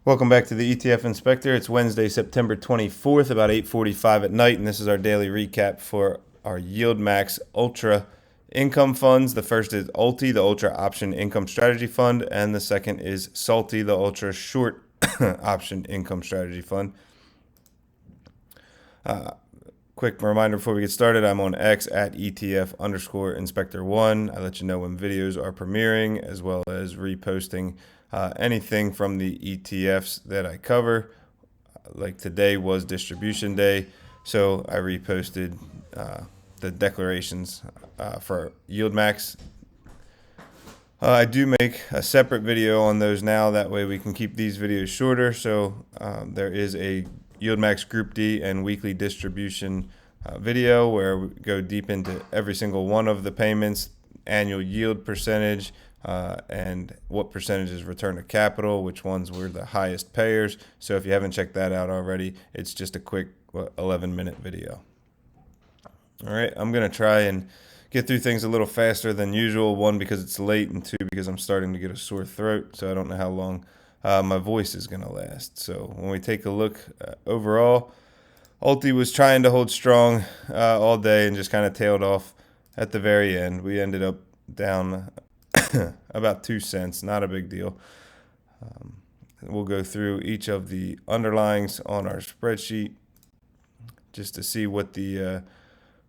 Welcome back to the ETF Inspector. It's Wednesday, September 24th, about 8:45 at night, and this is our daily recap for our YieldMax Ultra Income Funds. The first is Ulti, the Ultra Option Income Strategy Fund, and the second is SLTY, the Ultra Short Option Income Strategy Fund. Quick reminder before we get started, I'm on X at ETF_Inspector1. I let you know when videos are premiering, as well as reposting anything from the ETFs that I cover. Like today was distribution day, so I reposted the declarations for YieldMax. I do make a separate video on those now. That way we can keep these videos shorter. So there is a YieldMax Group D and weekly distribution video where we go deep into every single one of the payments, annual yield percentage, and what percentage is return to capital, which ones were the highest payers. So if you haven't checked that out already, it's just a quick 11-minute video. All right, I'm going to try and get through things a little faster than usual. One, because it's late, and two, because I'm starting to get a sore throat, so I don't know how long my voice is going to last. So when we take a look overall, Ulti was trying to hold strong all day and just kind of tailed off at the very end. We ended up down about 2 cents, not a big deal. We'll go through each of the underlyings on our spreadsheet just to see what the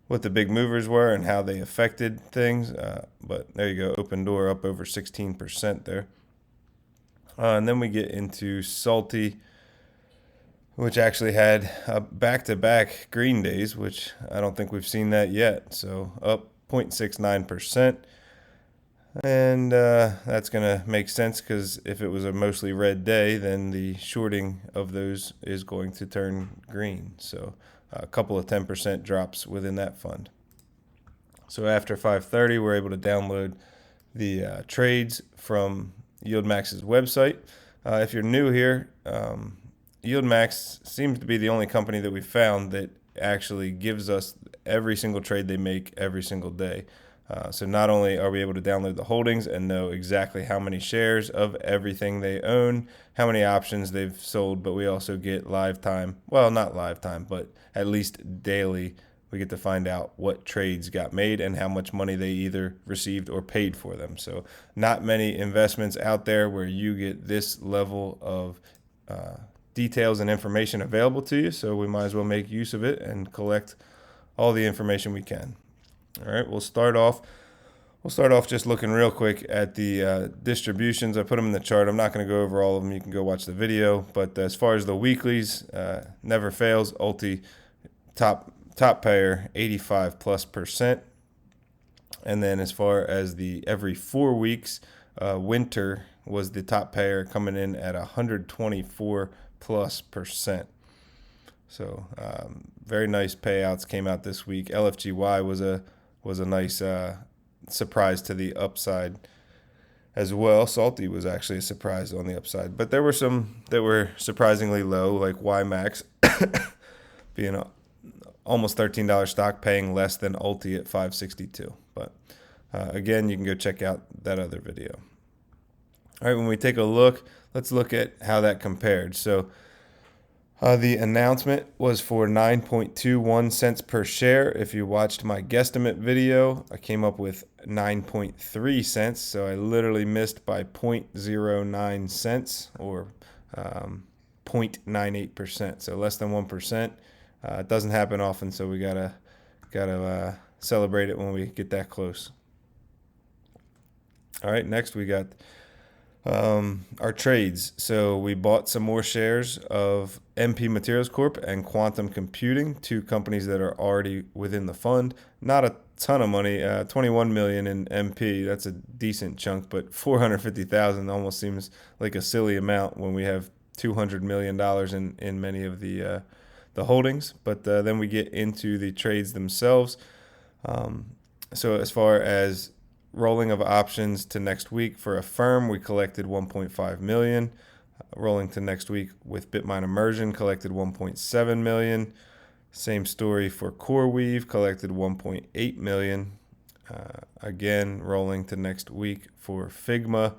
big movers were and how they affected things. But there you go, open door up over 16% there. And then we get into Salty, which actually had back-to-back green days, which I don't think we've seen that yet. So up 0.69%. And that's going to make sense because if it was a mostly red day, then the shorting of those is going to turn green. So a couple of 10% drops within that fund. So after 5:30, we're able to download the trades from YieldMax's website. If you're new here, YieldMax seems to be the only company that we found that actually gives us every single trade they make every single day. So not only are we able to download the holdings and know exactly how many shares of everything they own, how many options they've sold, but we also get live time. Well, not live time, but at least daily, we get to find out what trades got made and how much money they either received or paid for them. So not many investments out there where you get this level of details and information available to you. So we might as well make use of it and collect all the information we can. All right, we'll start off just looking real quick at the distributions. I put them in the chart. I'm not going to go over all of them. You can go watch the video. But as far as the weeklies, never fails. Ulti, top payer, 85+%. And then as far as the every 4 weeks, winter was the top payer, coming in at 124+%. So very nice payouts came out this week. LFGY was a nice surprise to the upside as well. Salty was actually a surprise on the upside, but there were some that were surprisingly low, like YieldMax being almost $13 stock, paying less than Ulti at $5.62. But again, you can go check out that other video. All right, when we take a look, let's look at how that compared. So the announcement was for 9.21 cents per share. If you watched my guesstimate video, I came up with 9.3 cents. So I literally missed by 0.09 cents or 0.98%. So less than 1%. It doesn't happen often, so we gotta celebrate it when we get that close. All right, next we got our trades. So we bought some more shares of MP Materials Corp and Quantum Computing, two companies that are already within the fund. Not a ton of money, 21 million in MP. That's a decent chunk, but 450,000 almost seems like a silly amount when we have $200 million in many of the holdings. But then we get into the trades themselves. So as far as rolling of options to next week for Affirm, we collected 1.5 million. Rolling to next week with Bitmine Immersion, collected 1.7 million. Same story for CoreWeave, collected 1.8 million. Again, rolling to next week for Figma,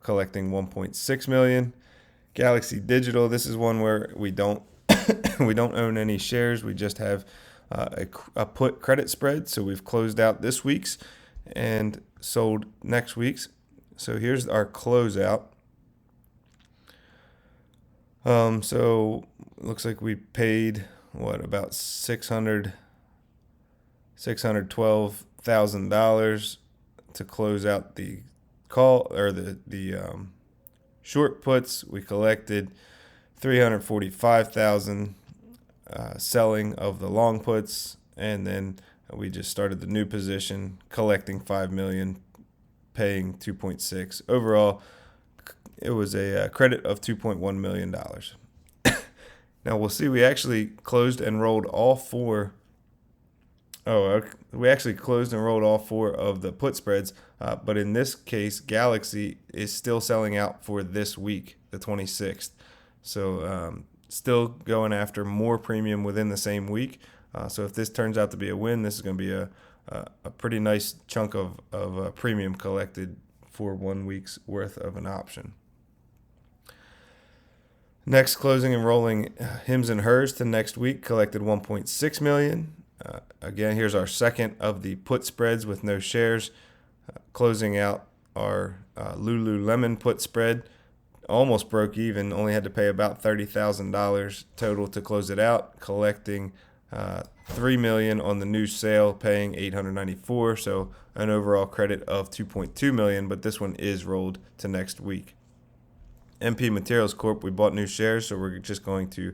collecting 1.6 million. Galaxy Digital, this is one where we don't we don't own any shares. We just have a put credit spread. So we've closed out this week's and sold next week's. So here's our closeout. So it looks like we paid about $612,000 to close out the call or the short puts. We collected $345,000 selling of the long puts, and then we just started the new position, collecting $5 million, paying 2.6. Overall, it was a credit of $2.1 million. Now we'll see. We actually closed and rolled all four. We actually closed and rolled all four of the put spreads, but in this case, Galaxy is still selling out for this week, the 26th. So still going after more premium within the same week. So if this turns out to be a win, this is going to be a pretty nice chunk of premium collected for 1 week's worth of an option. Next, closing and rolling hims and hers to next week, collected $1.6 million. Again, here's our second of the put spreads with no shares. Closing out our Lululemon put spread, almost broke even, only had to pay about $30,000 total to close it out, collecting $3 million on the new sale, paying $894,000, so an overall credit of $2.2 million, but this one is rolled to next week. MP Materials Corp, we bought new shares, so we're just going to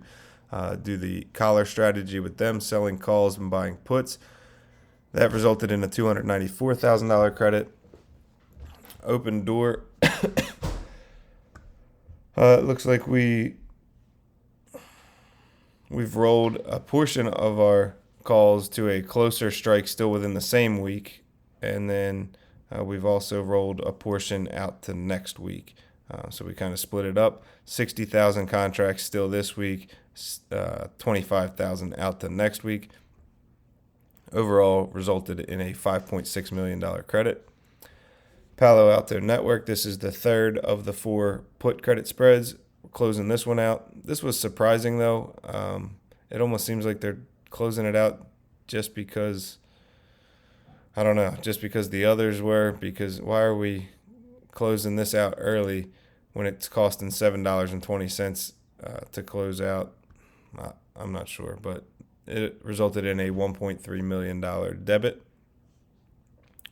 do the collar strategy with them, selling calls and buying puts. That resulted in a $294,000 credit. Open Door, it looks like we've rolled a portion of our calls to a closer strike still within the same week, and then we've also rolled a portion out to next week. So we kind of split it up. 60,000 contracts still this week, 25,000 out to next week. Overall resulted in a $5.6 million credit. Palo Alto Network, this is the third of the 4 put credit spreads. We're closing this one out. This was surprising, though. It almost seems like they're closing it out just because, I don't know, just because the others were. Because why are we closing this out early when it's costing $7.20 to close out? I'm not sure, but it resulted in a $1.3 million debit.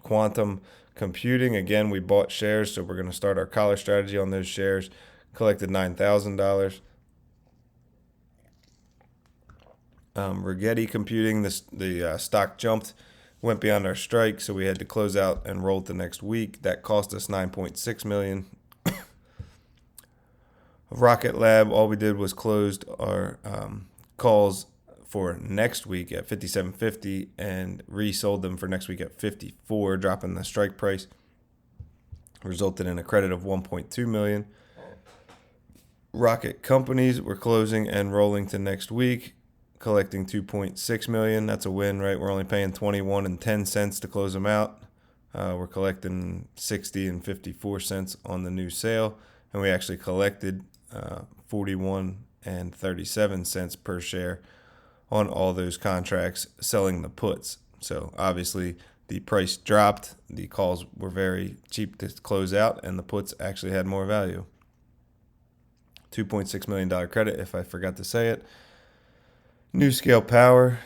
Quantum Computing, again, we bought shares, so we're going to start our collar strategy on those shares. Collected $9,000. Rigetti Computing, the stock jumped, went beyond our strike, so we had to close out and roll to next week. That cost us $9.6 million. Rocket Lab, all we did was closed our calls for next week at $57.50 and resold them for next week at $54, dropping the strike price. Resulted in a credit of $1.2 million. Rocket Companies, we're closing and rolling to next week, collecting $2.6 million. That's a win, right? We're only paying 21 cents to close them out. We're collecting 60 and 54 cents on the new sale, and we actually collected 41 and 37 cents per share on all those contracts selling the puts. So obviously the price dropped, the calls were very cheap to close out, and the puts actually had more value. $2.6 million credit, if I forgot to say it. New Scale Power,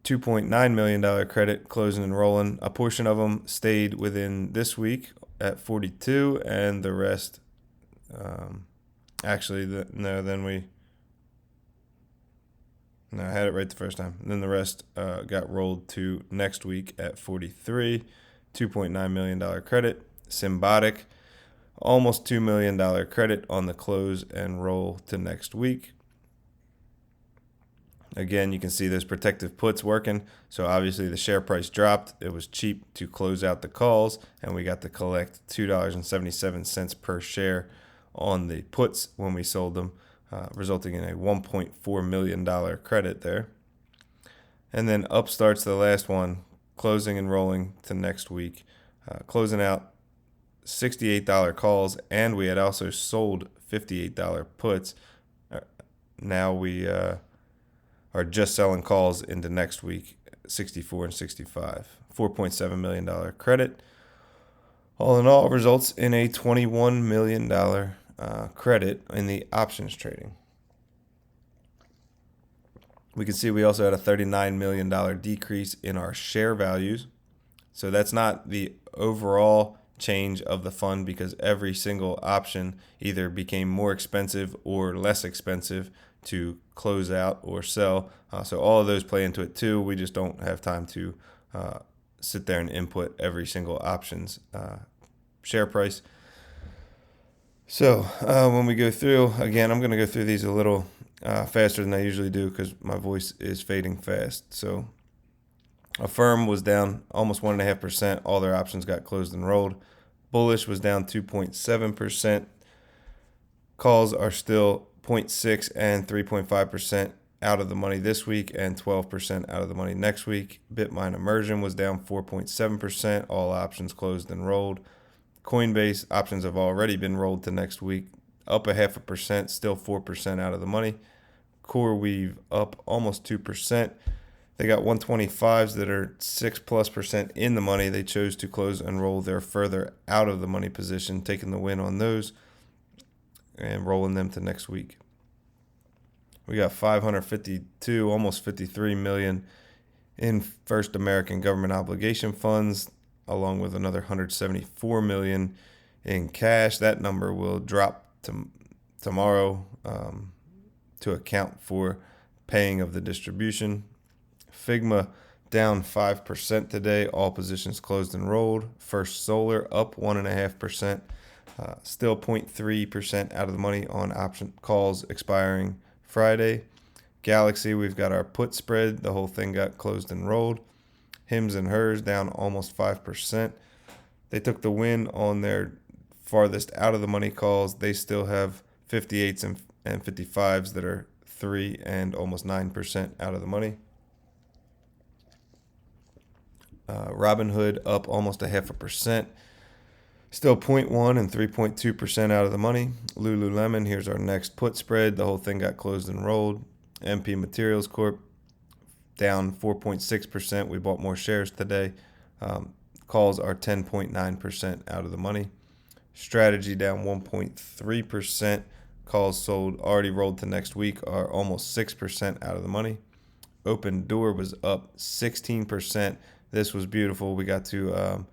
$2.9 million credit, closing and rolling. A portion of them stayed within this week at 42, and the rest, I had it right the first time. And then the rest got rolled to next week at 43, $2.9 million credit. Symbotic, almost $2 million credit on the close and roll to next week. Again, you can see those protective puts working. So obviously the share price dropped. It was cheap to close out the calls, and we got to collect $2.77 per share on the puts when we sold them, resulting in a $1.4 million credit there. And then Upstart's the last one, closing and rolling to next week. Closing out $68 calls, and we had also sold $58 puts. Now we are just selling calls into next week, 64 and 65. $4.7 million credit. All in all, results in a $21 million credit in the options trading. We can see we also had a $39 million decrease in our share values. So that's not the overall change of the fund, because every single option either became more expensive or less expensive to close out or sell. So all of those play into it too. We just don't have time to sit there and input every single option's share price. So when we go through, again, I'm going to go through these a little faster than I usually do because my voice is fading fast. So Affirm was down almost 1.5%. All their options got closed and rolled. Bullish was down 2.7%. Calls are still 0.6 and 3.5% out of the money this week and 12% out of the money next week. Bitmine Immersion was down 4.7%. All options closed and rolled. Coinbase options have already been rolled to next week, up 0.5%, still 4% out of the money. CoreWeave up almost 2%. They got 125s that are 6+% in the money. They chose to close and roll their further out of the money position, taking the win on those and rolling them to next week. We got 552, almost 53 million in First American government obligation funds, along with another 174 million in cash. That number will drop tomorrow to account for paying of the distribution. Figma down 5% today. All positions closed and rolled. First Solar up 1.5%. Still 0.3% out of the money on option calls expiring Friday. Galaxy, we've got our put spread. The whole thing got closed and rolled. Hims and Hers down almost 5%. They took the win on their farthest out of the money calls. They still have 58s and 55s that are 3 and almost 9% out of the money. Robinhood up almost 0.5%. Still 0.1 and 3.2% out of the money. Lululemon, here's our next put spread. The whole thing got closed and rolled. MP Materials Corp down 4.6%. We bought more shares today. Calls are 10.9% out of the money. Strategy down 1.3%. Calls sold already rolled to next week are almost 6% out of the money. Open Door was up 16%. This was beautiful. We got to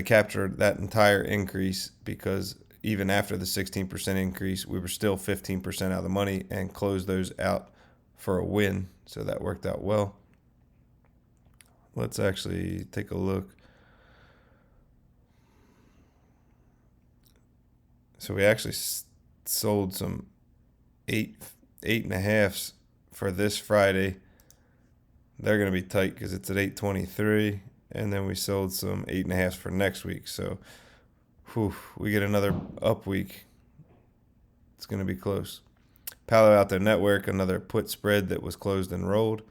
capture that entire increase, because even after the 16% increase, we were still 15% out of the money and closed those out for a win. So that worked out well. Let's actually take a look. So we actually sold some 8.5s for this Friday. They're going to be tight because it's at 8.23. And then we sold some 8.5s for next week. So we get another up week. It's going to be close. Palo Alto Network, another put spread that was closed and rolled.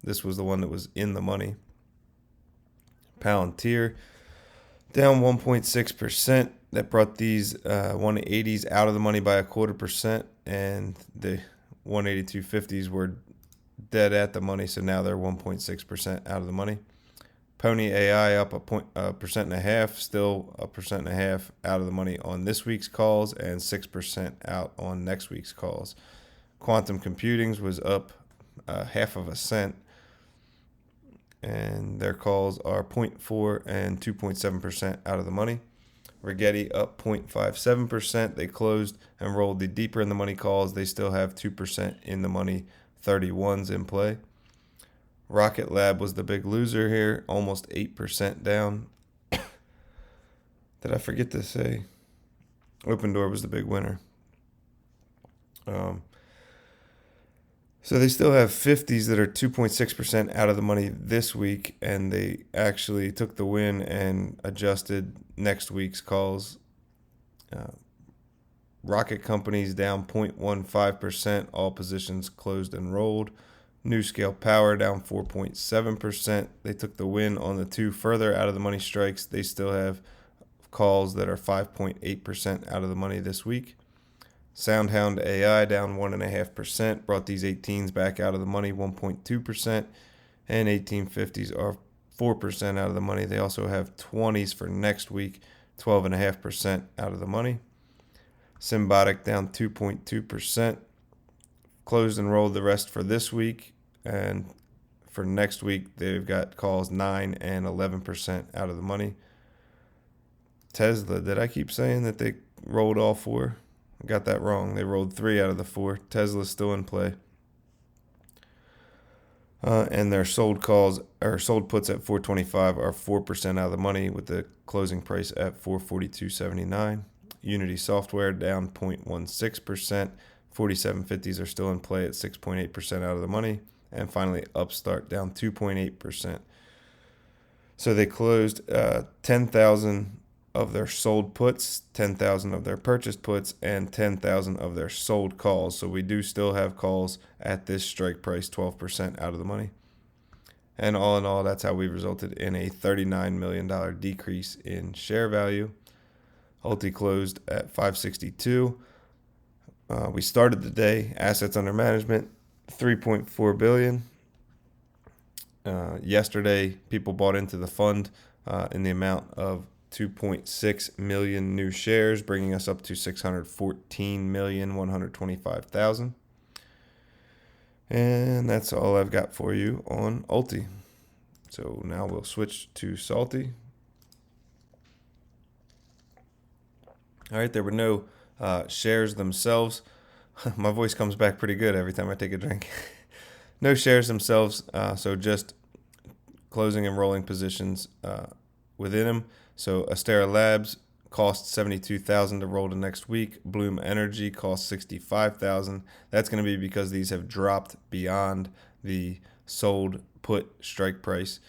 This was the one that was in the money. Palantir down 1.6%. That brought these 180s out of the money by 0.25%, and the 182.50s were dead at the money, so now they're 1.6% out of the money. Pony AI up 1.5%, still 1.5% out of the money on this week's calls, and 6% out on next week's calls. Quantum Computings was up 0.5 cent, and their calls are 0.4 and 2.7% out of the money. Rigetti up 0.57%. They closed and rolled the deeper in the money calls. They still have 2% in the money, 31s in play. Rocket Lab was the big loser here, almost 8% down. Did I forget to say? Open Door was the big winner. So they still have 50s that are 2.6% out of the money this week, and they actually took the win and adjusted next week's calls. Rocket Companies down 0.15%. All positions closed and rolled. NewScale Power down 4.7%. They took the win on the two further out of the money strikes. They still have calls that are 5.8% out of the money this week. SoundHound AI down 1.5%, brought these 18s back out of the money 1.2%, and 1850s are 4% out of the money. They also have 20s for next week, 12.5% out of the money. Symbiotic down 2.2%, closed and rolled the rest for this week, and for next week they've got calls 9 and 11% out of the money. Tesla, did I keep saying that they rolled all 4? I got that wrong. They rolled 3 out of the 4. Tesla's still in play. And their sold calls or sold puts at 425 are 4% out of the money, with the closing price at 442.79. Unity Software down 0.16%. 4750s are still in play at 6.8% out of the money. And finally, Upstart down 2.8%. So they closed 10,000 of their sold puts, 10,000 of their purchased puts, and 10,000 of their sold calls. So we do still have calls at this strike price, 12% out of the money. And all in all, that's how we resulted in a $39 million decrease in share value. Ulti closed at 562. We started the day, assets under management, $3.4 billion. Yesterday, people bought into the fund in the amount of 2.6 million new shares, bringing us up to 614,125,000. And that's all I've got for you on Ulti. So now we'll switch to SLTY. All right, there were no shares themselves. My voice comes back pretty good every time I take a drink. No shares themselves, so just closing and rolling positions within them. So Astera Labs cost $72,000 to roll to next week. Bloom Energy cost $65,000. That's going to be because these have dropped beyond the sold put strike price.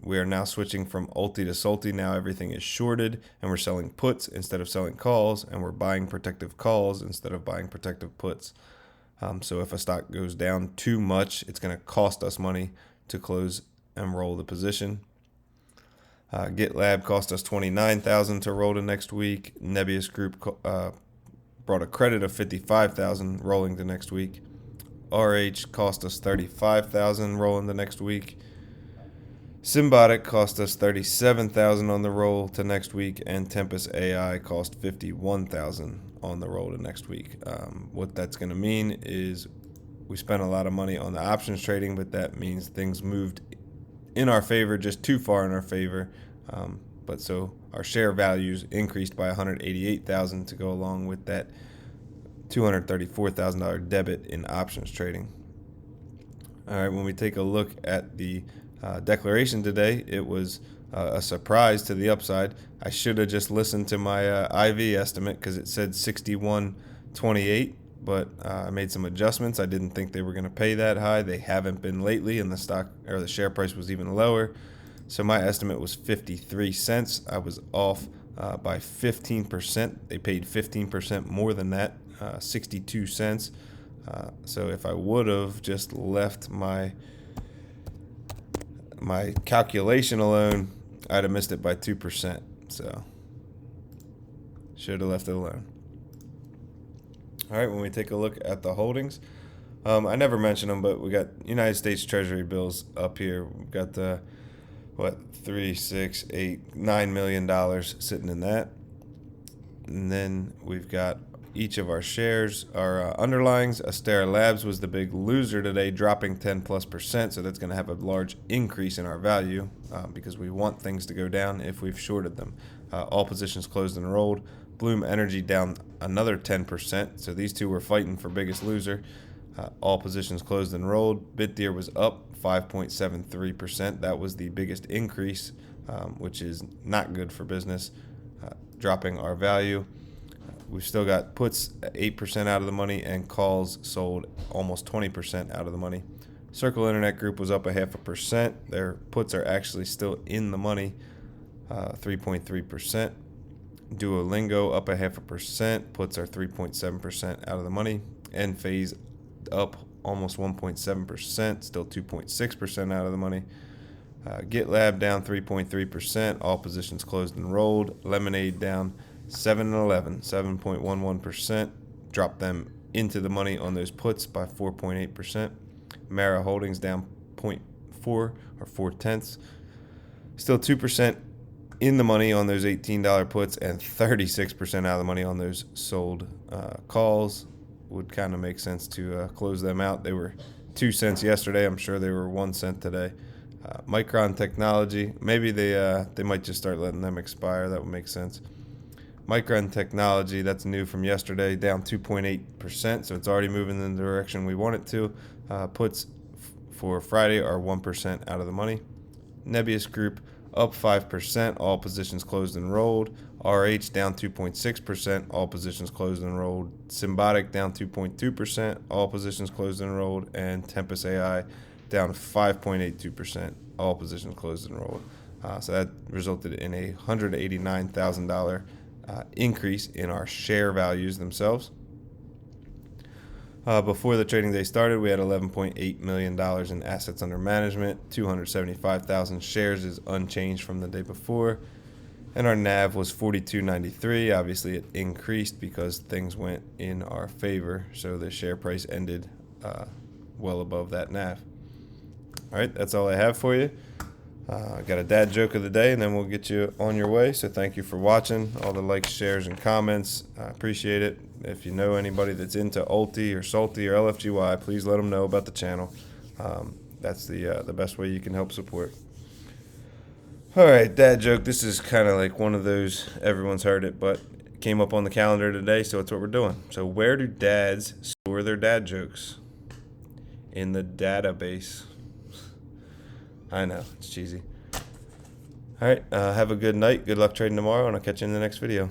We are now switching from Ulti to SLTY. Now everything is shorted, and we're selling puts instead of selling calls, and we're buying protective calls instead of buying protective puts. So if a stock goes down too much, it's going to cost us money to close and roll the position. GitLab cost us $29,000 to roll to next week. Nebius Group brought a credit of $55,000 rolling to next week. RH cost us $35,000 rolling the next week. Symbiotic cost us $37,000 on the roll to next week, and Tempest AI cost $51,000 on the roll to next week. What that's going to mean is we spent a lot of money on the options trading, but that means things moved in our favor, just too far in our favor. But so our share values increased by $188,000 to go along with that $234,000 debit in options trading. All right, when we take a look at the declaration today, it was a surprise to the upside. I should have just listened to my IV estimate because it said 61.28, but I made some adjustments. I didn't think they were going to pay that high. They haven't been lately, and the stock or the share price was even lower. So my estimate was 53 cents. I was off by 15%. They paid 15% more than that, 62 cents. So if I would have just left my calculation alone, I'd have missed it by 2%. So should have left it alone. All right, when we take a look at the holdings, I never mentioned them, but we got United States Treasury bills up here. We've got the $3, $6, $8, $9 million sitting in that. And then we've got each of our shares, our underlyings. Astera Labs was the big loser today, dropping 10+%. So that's going to have a large increase in our value because we want things to go down if we've shorted them. All positions closed and rolled. Bloom Energy down another 10%. So these two were fighting for biggest loser. All positions closed and rolled. BitDeer was up 5.73%. That was the biggest increase, which is not good for business, dropping our value. We've still got puts 8% out of the money and calls sold almost 20% out of the money. Circle Internet Group was up 0.5%. Their puts are actually still in the money, 3.3%. Duolingo up 0.5%. Puts are 3.7% out of the money. Enphase up almost 1.7%, still 2.6% out of the money. GitLab down 3.3%, all positions closed and rolled. Lemonade down 7.11%, dropped them into the money on those puts by 4.8%. Mara Holdings down 0.4 or 4/10. Still 2% in the money on those $18 puts and 36% out of the money on those sold calls. Would kind of make sense to close them out. They were 2 cents yesterday. I'm sure they were 1 cent today. Micron Technology, maybe they might just start letting them expire. That would make sense. Micron Technology, that's new from yesterday, down 2.8%, so it's already moving in the direction we want it to. Puts for Friday are 1% out of the money. Nebius Group up 5%, all positions closed and rolled. RH down 2.6%, all positions closed and rolled. Symbotic down 2.2%, all positions closed and rolled. And Tempest AI down 5.82%, all positions closed and rolled. So that resulted in a $189,000 increase in our share values themselves. Before the trading day started, we had $11.8 million in assets under management. 275,000 shares is unchanged from the day before. And our NAV was $42.93. Obviously, it increased because things went in our favor. So the share price ended well above that NAV. All right, that's all I have for you. I got a dad joke of the day, and then we'll get you on your way. So thank you for watching. All the likes, shares, and comments. I appreciate it. If you know anybody that's into Ulti or SLTY or LFGY, please let them know about the channel. That's the best way you can help support. All right, dad joke. This is kind of like one of those, everyone's heard it, but it came up on the calendar today, so it's what we're doing. So where do dads store their dad jokes? In the database. I know, it's cheesy. All right, have a good night. Good luck trading tomorrow, and I'll catch you in the next video.